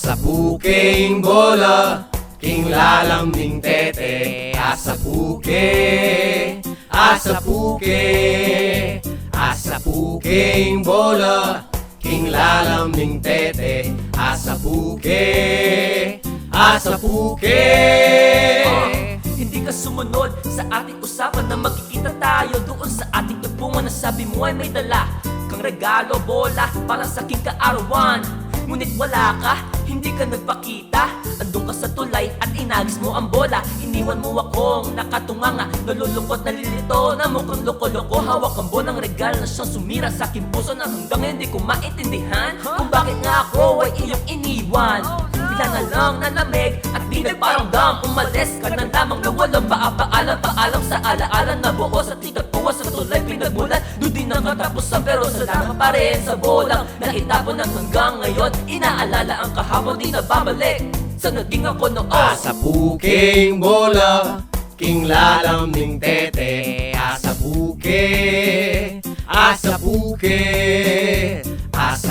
Asa puking bola, king lalamning tete. Asa puking bola, king lalamning tete. Asa puke. Hindi ka sumunod sa ating usapan na magkikita tayo doon sa ating ipungan na sabi mo ay may dala kang regalo, bola para sa aking kaarawan. Ngunit wala ka, hindi ka nagpakita. Andun ka sa tulay at inagis mo ang bola. Iniwan mo akong nakatunganga, nalulungkot, nalilito na mukhang loko-loko. Hawak ang bolang regalo na siyang sumira sa aking puso na hanggang hindi ko maintindihan kung bakit nga ako ay iyong iniwan. Bigla na lang nalamig at di nagparamdam. Umalis ka na lamang na walang paalam sa alaala na buo sa tikat buwas sa tulay pinagmulan. Doon din nakatapusan pero salamat pa rin sa bolang na itapon ng hanggang ngayon. Inaalala ang kahapon di nababalik sa naging ako noon. Asa puking bola, king lalamning tete. Asa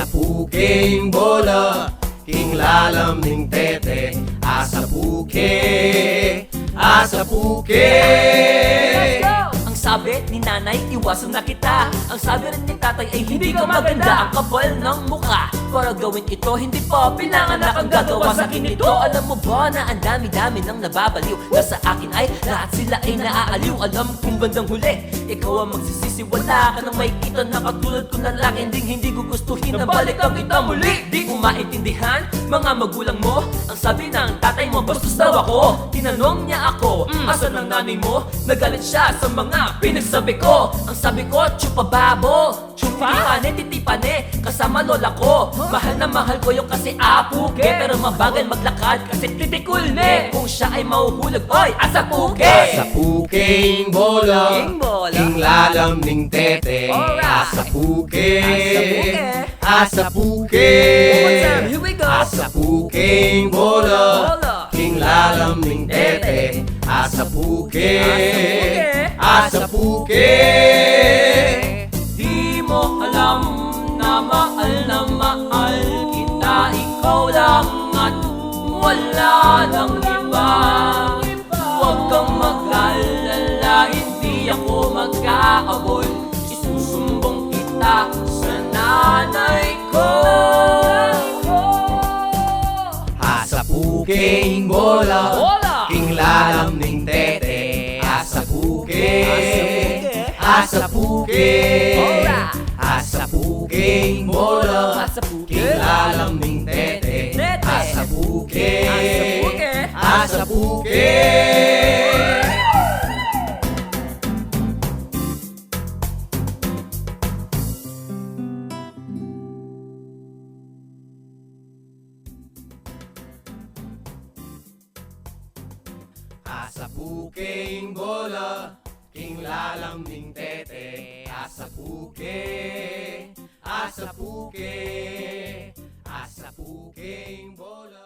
puking bola, king lalamning tete. Asa puke. Ang sabi ni nanay, iwasan na kita. Ang sabi rin ni tatay ay hindi ka maganda. Ang kapal ng mukha para gawin ito, hindi pa pinanganak ang gagawa sa akin ito. Alam mo ba na ang dami-dami nang nababaliw na sa akin ay lahat sila ay naaaliw. Alam kong bandang huli, ikaw ang magsisisi. Wala ka nang makikita na katulad ko na lang. Hindi gugustuhin na balikan kita muli. Di ko maintindihan mga magulang mo. Ang sabi ng tatay mo, bastos daw ako. Tinanong niya ako, asan ang nanay mo? Nagalit siya sa mga pinagsabi ko. Ang sabi ko, chupa babo, titipane, kasama lola ko. Mahal na mahal ko yung kasi apuke, pero mabagal maglakad kasi titikul ne. Kung siya ay mahuhulog, oy, asa puke. Asa puking bola, king lalamning tete. Asa puke. Here we go. Asa puking bola, king lalamning tete. Asa puke. Di mo alam na mahal kita. Ikaw lang at wala nang iba. Huwag kang mag-alala, hindi ako mag-aabol. Isusumbong kita sa nanay ko. Asa puking bola, king lalamning tete. Asa puking bola, king lalamning tete. Asa puke. Asa puking bola, king lalamning tete. Asa puking bola.